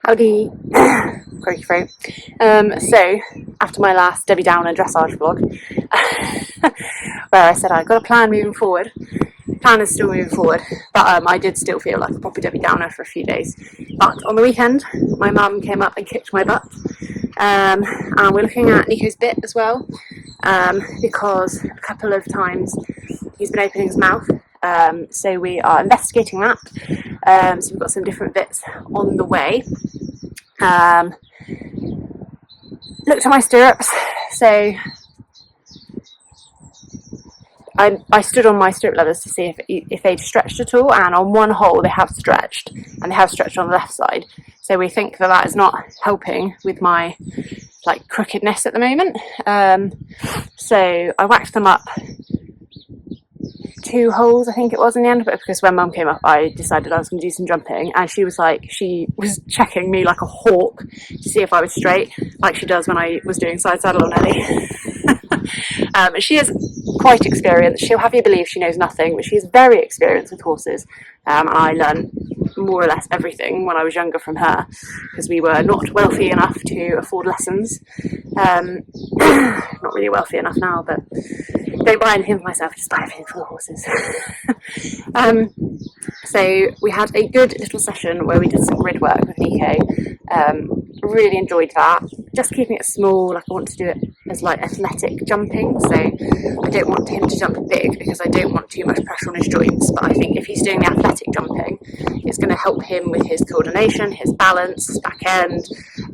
Howdy. Croaky throat. So after my last Debbie Downer dressage vlog, where I said I've got a plan moving forward, plan is still moving forward, but I did still feel like a proper Debbie Downer for a few days. But on the weekend, my mum came up and kicked my butt, and we're looking at Nico's bit as well, because a couple of times he's been opening his mouth, so we are investigating that. So we've got some different bits on the way. Looked at my stirrups, so I stood on my stirrup leathers to see if they'd stretched at all, and on one hole they have stretched, and they have stretched on the left side, so we think that that is not helping with my like crookedness at the moment. So I whacked them up 2 holes, I think it was, in the end, but because when Mum came up I decided I was going to do some jumping, and she was checking me like a hawk to see if I was straight, like she does when I was doing side saddle on Ellie. She is quite experienced. She'll have you believe she knows nothing, but she is very experienced with horses, and I learned more or less everything when I was younger from her, because we were not wealthy enough to afford lessons. Not really wealthy enough now, but don't buy anything for myself, just buy everything for the horses. So we had a good little session where we did some grid work with Nico. Really enjoyed that, just keeping it small. Like I want to do it as like athletic jumping, so I don't want him to jump big because I don't want too much pressure on his joints, but I think if he's doing the athletic jumping it's going to help him with his coordination, his balance, his back end,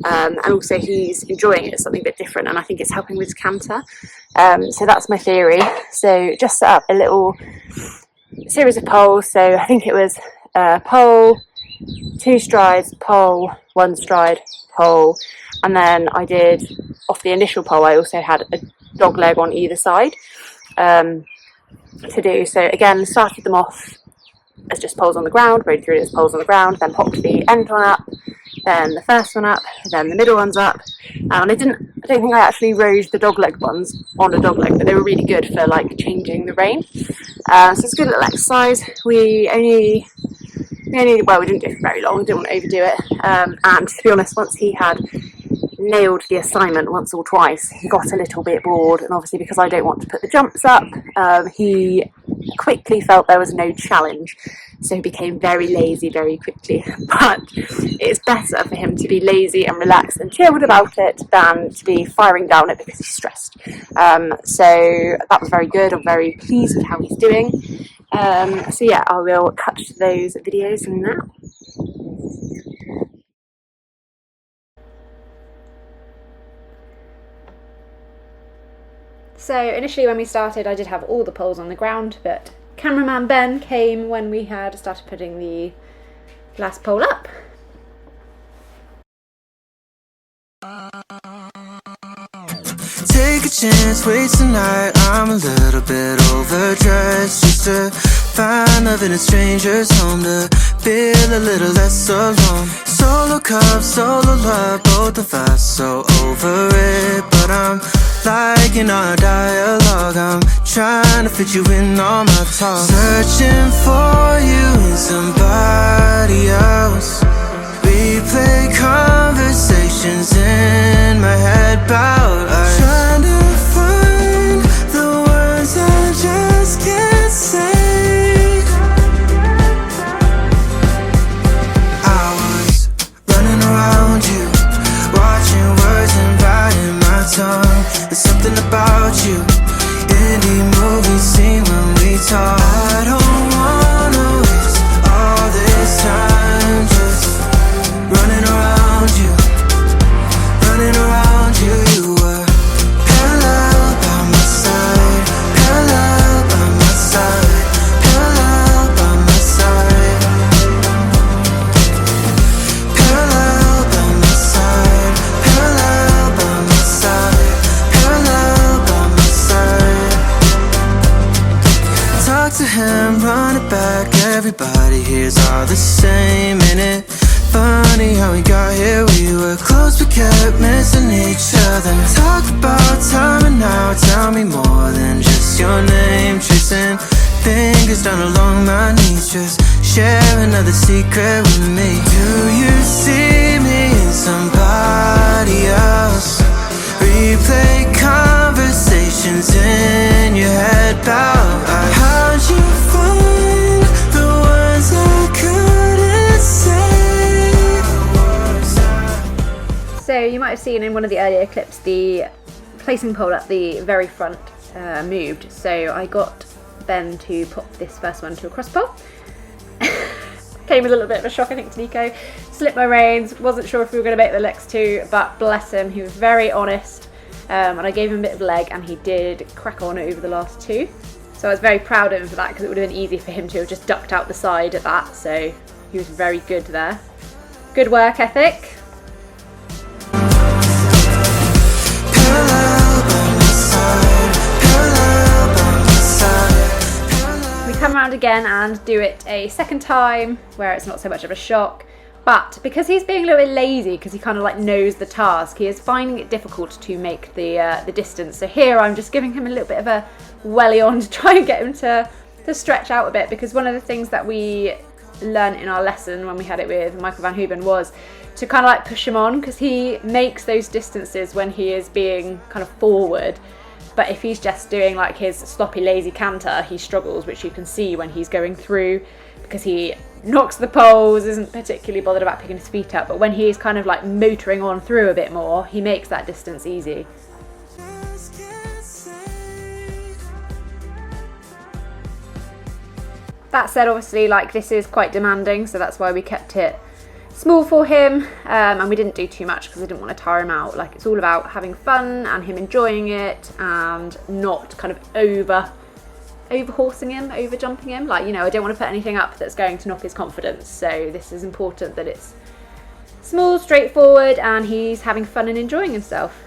and also he's enjoying it as something a bit different, and I think it's helping with his canter. So that's my theory. So just set up a little series of poles, so I think it was pole, 2 strides, pole, 1 stride, pole, and then I did, off the initial pole I also had a dog leg on either side to do. So again, started them off as just poles on the ground, rode through it as poles on the ground, then popped the end one up, then the first one up, then the middle one's up, and I don't think I actually rode the dog leg ones on a dog leg, but they were really good for like changing the rein. So it's a good little exercise. We didn't do it for very long, didn't want to overdo it, and to be honest, once he had nailed the assignment once or twice, he got a little bit bored, and obviously because I don't want to put the jumps up, he quickly felt there was no challenge, so he became very lazy very quickly. But it's better for him to be lazy and relaxed and chilled about it than to be firing down it because he's stressed. So that was very good. I'm very pleased with how he's doing. So yeah, I will cut to those videos now. So initially when we started I did have all the poles on the ground, but cameraman Ben came when we had started putting the last pole up. Take a chance, wait tonight. I'm a little bit overdressed just to find love in a stranger's home, to feel a little less alone. Solo cup, solo love, both of us so over it, but I'm liking our dialogue. I'm trying to fit you in all my talk, searching for you in somebody else. Replay conversations in my head about us, trying to find the words I just can't say. I was running around you, watching words and biting my tongue. There's something about you, indie movie scene when we talk. I don't wanna waste all this time just running around you, you were parallel by my side, parallel by my side, parallel by my side, parallel by my side, parallel by my side, parallel by my side. Talk to him, run it back, everybody here's all the same, ain't it? Funny how we got here, we were close but kept missing each other. Talk about time and now, tell me more than just your name. Tracing fingers down along my knees, just share another secret with me. Do you see me So you might have seen in one of the earlier clips the placing pole at the very front moved, so I got Ben to pop this first one to a cross pole. Came as a little bit of a shock, I think, to Nico. Slipped my reins, wasn't sure if we were going to make the Lex 2, but bless him, he was very honest, and I gave him a bit of leg and he did crack on over the last 2. So I was very proud of him for that, because it would have been easy for him to have just ducked out the side at that, so he was very good there. Good work ethic. We come around again and do it a second time where it's not so much of a shock, but because he's being a little bit lazy, because he kind of like knows the task, he is finding it difficult to make the distance. So here I'm just giving him a little bit of a welly on to try and get him to stretch out a bit, because one of the things that we learned in our lesson when we had it with Michael van Hooben was to kind of like push him on, because he makes those distances when he is being kind of forward, but if he's just doing like his sloppy lazy canter, he struggles, which you can see when he's going through, because he knocks the poles, isn't particularly bothered about picking his feet up, but when he's kind of like motoring on through a bit more, he makes that distance easy. That said, obviously, like, this is quite demanding, so that's why we kept it small for him, and we didn't do too much because we didn't want to tire him out. Like, it's all about having fun and him enjoying it and not kind of over horsing him, over jumping him. Like, you know, I don't want to put anything up that's going to knock his confidence, so this is important that it's small, straightforward, and he's having fun and enjoying himself.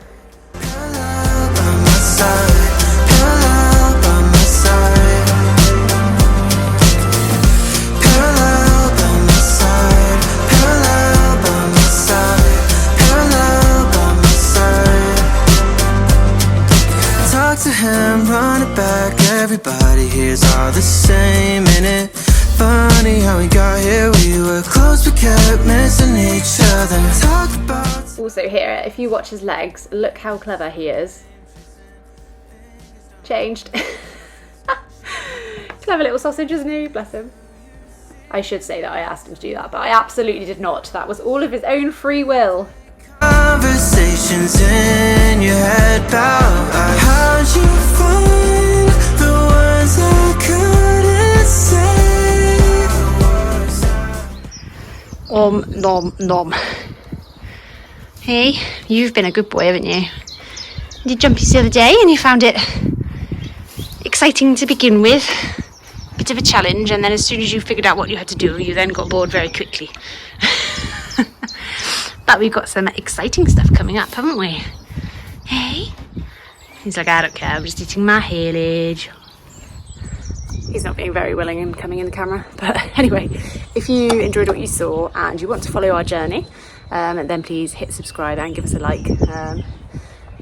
To him, run it back. Everybody here's all the same, ain't it? Funny how we got here. We were close, we kept missing each other. Talk about. Also here, if you watch his legs, look how clever he is. Changed. Clever little sausage, isn't he? Bless him. I should say that I asked him to do that, but I absolutely did not. That was all of his own free will. Conversations in your head about how'd you find the words I couldn't say. Nom nom. Hey, you've been a good boy, haven't you? You did jumpies the other day and you found it exciting to begin with. Bit of a challenge, and then as soon as you figured out what you had to do, you then got bored very quickly. But we've got some exciting stuff coming up, haven't we? Hey? He's like, I don't care, I'm just eating my haylage. He's not being very willing in coming in the camera. But anyway, if you enjoyed what you saw and you want to follow our journey, then please hit subscribe and give us a like. And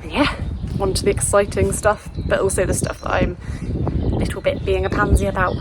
yeah, on to the exciting stuff, but also the stuff that I'm a little bit being a pansy about.